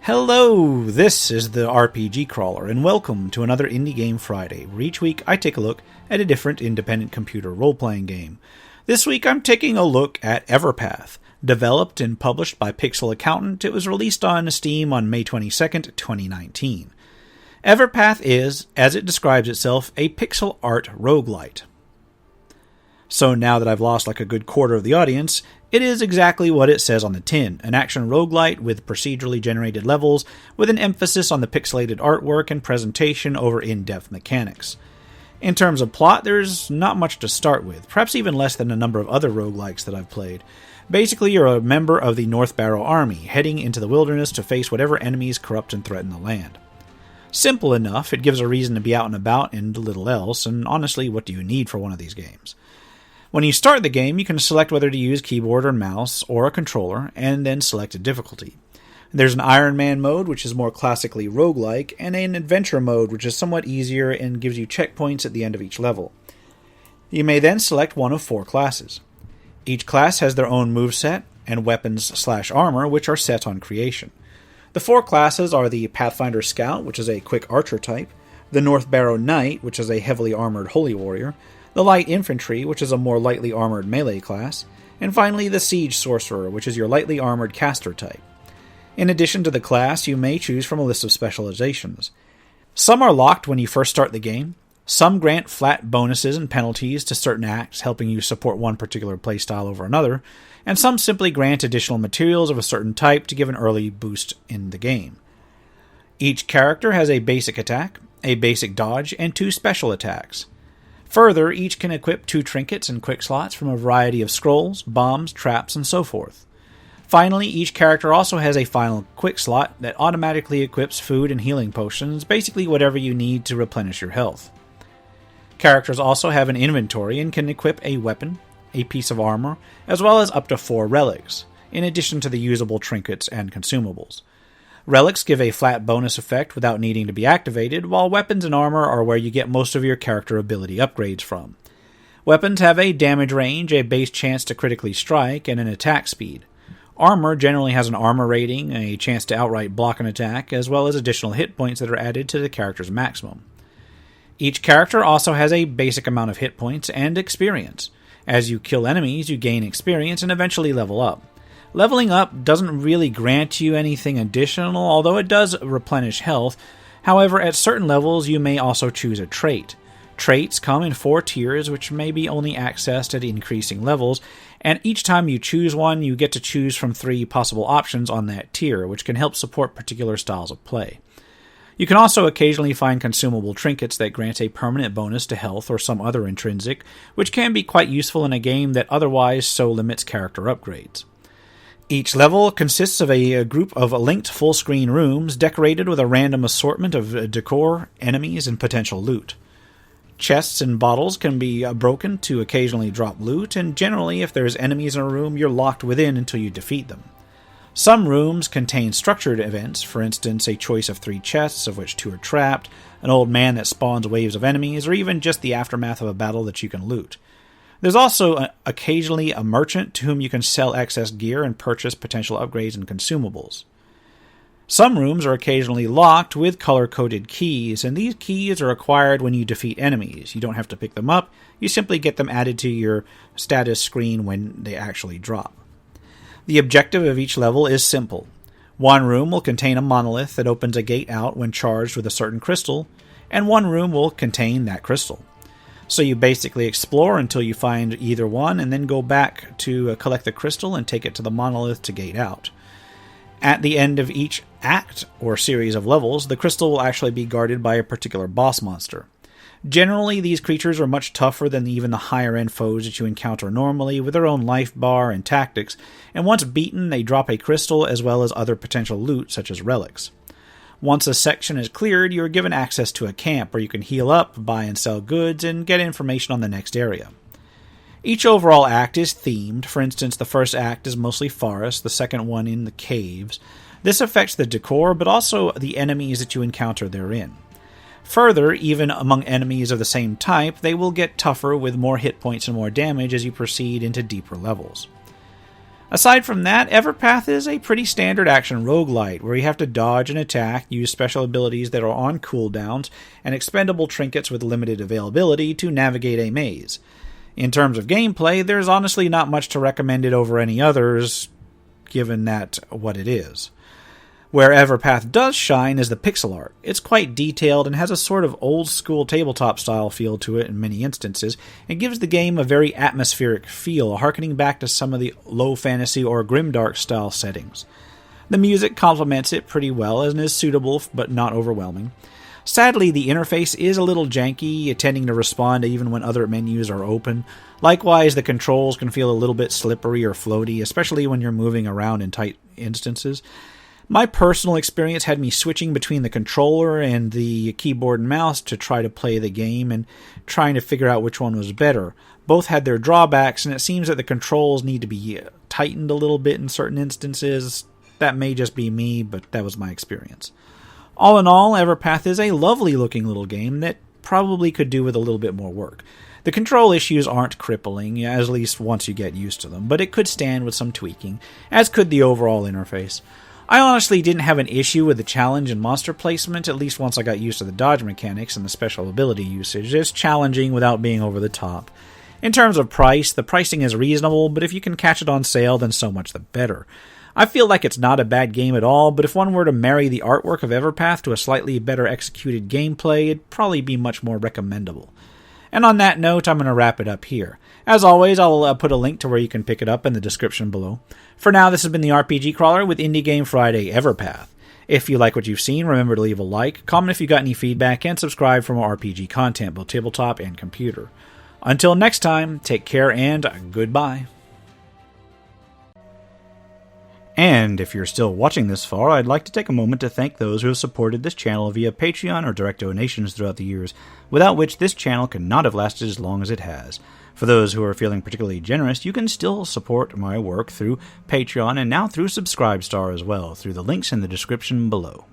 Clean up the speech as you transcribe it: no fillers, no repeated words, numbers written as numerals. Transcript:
Hello, this is the RPG Crawler, and welcome to another Indie Game Friday, where each week I take a look at a different independent computer role-playing game. This week I'm taking a look at Everpath. Developed and published by Pixel Accountant, it was released on Steam on May 22nd, 2019. Everpath is, as it describes itself, a pixel art roguelite. So now that I've lost like a good quarter of the audience, it is exactly what it says on the tin, an action roguelite with procedurally generated levels, with an emphasis on the pixelated artwork and presentation over in-depth mechanics. In terms of plot, there's not much to start with, perhaps even less than a number of other roguelikes that I've played. Basically, you're a member of the North Barrow Army, heading into the wilderness to face whatever enemies corrupt and threaten the land. Simple enough, it gives a reason to be out and about and little else, and honestly, what do you need for one of these games? When you start the game, you can select whether to use keyboard or mouse, or a controller, and then select a difficulty. There's an Iron Man mode, which is more classically roguelike, and an adventure mode, which is somewhat easier and gives you checkpoints at the end of each level. You may then select one of 4 classes. Each class has their own moveset and weapons/armor, which are set on creation. The 4 classes are the Pathfinder Scout, which is a quick archer type, the North Barrow Knight, which is a heavily armored holy warrior, the Light Infantry, which is a more lightly armored melee class, and finally the Siege Sorcerer, which is your lightly armored caster type. In addition to the class, you may choose from a list of specializations. Some are locked when you first start the game, some grant flat bonuses and penalties to certain acts, helping you support one particular playstyle over another, and some simply grant additional materials of a certain type to give an early boost in the game. Each character has a basic attack, a basic dodge, and 2 special attacks. Further, each can equip 2 trinkets and quick slots from a variety of scrolls, bombs, traps, and so forth. Finally, each character also has a final quick slot that automatically equips food and healing potions, basically whatever you need to replenish your health. Characters also have an inventory and can equip a weapon, a piece of armor, as well as up to 4 relics, in addition to the usable trinkets and consumables. Relics give a flat bonus effect without needing to be activated, while weapons and armor are where you get most of your character ability upgrades from. Weapons have a damage range, a base chance to critically strike, and an attack speed. Armor generally has an armor rating, a chance to outright block an attack, as well as additional hit points that are added to the character's maximum. Each character also has a basic amount of hit points and experience. As you kill enemies, you gain experience and eventually level up. Leveling up doesn't really grant you anything additional, although it does replenish health. However, at certain levels you may also choose a trait. Traits come in 4 tiers, which may be only accessed at increasing levels, and each time you choose one, you get to choose from 3 possible options on that tier, which can help support particular styles of play. You can also occasionally find consumable trinkets that grant a permanent bonus to health or some other intrinsic, which can be quite useful in a game that otherwise so limits character upgrades. Each level consists of a group of linked full-screen rooms decorated with a random assortment of decor, enemies, and potential loot. Chests and bottles can be broken to occasionally drop loot, and generally, if there's enemies in a room, you're locked within until you defeat them. Some rooms contain structured events, for instance, a choice of 3 chests, of which 2 are trapped, an old man that spawns waves of enemies, or even just the aftermath of a battle that you can loot. There's also occasionally a merchant to whom you can sell excess gear and purchase potential upgrades and consumables. Some rooms are occasionally locked with color-coded keys, and these keys are acquired when you defeat enemies. You don't have to pick them up, you simply get them added to your status screen when they actually drop. The objective of each level is simple. One room will contain a monolith that opens a gate out when charged with a certain crystal, and one room will contain that crystal. So you basically explore until you find either one, and then go back to collect the crystal and take it to the monolith to gate out. At the end of each act or series of levels, the crystal will actually be guarded by a particular boss monster. Generally, these creatures are much tougher than even the higher-end foes that you encounter normally, with their own life bar and tactics, and once beaten, they drop a crystal as well as other potential loot, such as relics. Once a section is cleared, you are given access to a camp where you can heal up, buy and sell goods, and get information on the next area. Each overall act is themed. For instance, the first act is mostly forest, the second one in the caves. This affects the decor, but also the enemies that you encounter therein. Further, even among enemies of the same type, they will get tougher with more hit points and more damage as you proceed into deeper levels. Aside from that, Everpath is a pretty standard action roguelite, where you have to dodge and attack, use special abilities that are on cooldowns, and expendable trinkets with limited availability to navigate a maze. In terms of gameplay, there's honestly not much to recommend it over any others, given that what it is. Where Everpath does shine is the pixel art. It's quite detailed and has a sort of old-school tabletop-style feel to it in many instances, and gives the game a very atmospheric feel, harkening back to some of the low fantasy or grimdark-style settings. The music complements it pretty well and is suitable but not overwhelming. Sadly, the interface is a little janky, tending to respond even when other menus are open. Likewise, the controls can feel a little bit slippery or floaty, especially when you're moving around in tight instances. My personal experience had me switching between the controller and the keyboard and mouse to try to play the game and trying to figure out which one was better. Both had their drawbacks, and it seems that the controls need to be tightened a little bit in certain instances. That may just be me, but that was my experience. All in all, Everpath is a lovely looking little game that probably could do with a little bit more work. The control issues aren't crippling, at least once you get used to them, but it could stand with some tweaking, as could the overall interface. I honestly didn't have an issue with the challenge and monster placement, at least once I got used to the dodge mechanics and the special ability usage. It's challenging without being over the top. In terms of price, the pricing is reasonable, but if you can catch it on sale, then so much the better. I feel like it's not a bad game at all, but if one were to marry the artwork of Everpath to a slightly better executed gameplay, it'd probably be much more recommendable. And on that note, I'm going to wrap it up here. As always, I'll put a link to where you can pick it up in the description below. For now, this has been the RPG Crawler with Indie Game Friday Everpath. If you like what you've seen, remember to leave a like, comment if you got any feedback, and subscribe for more RPG content, both tabletop and computer. Until next time, take care and goodbye. And if you're still watching this far, I'd like to take a moment to thank those who have supported this channel via Patreon or direct donations throughout the years, without which this channel could not have lasted as long as it has. For those who are feeling particularly generous, you can still support my work through Patreon and now through Subscribestar as well, through the links in the description below.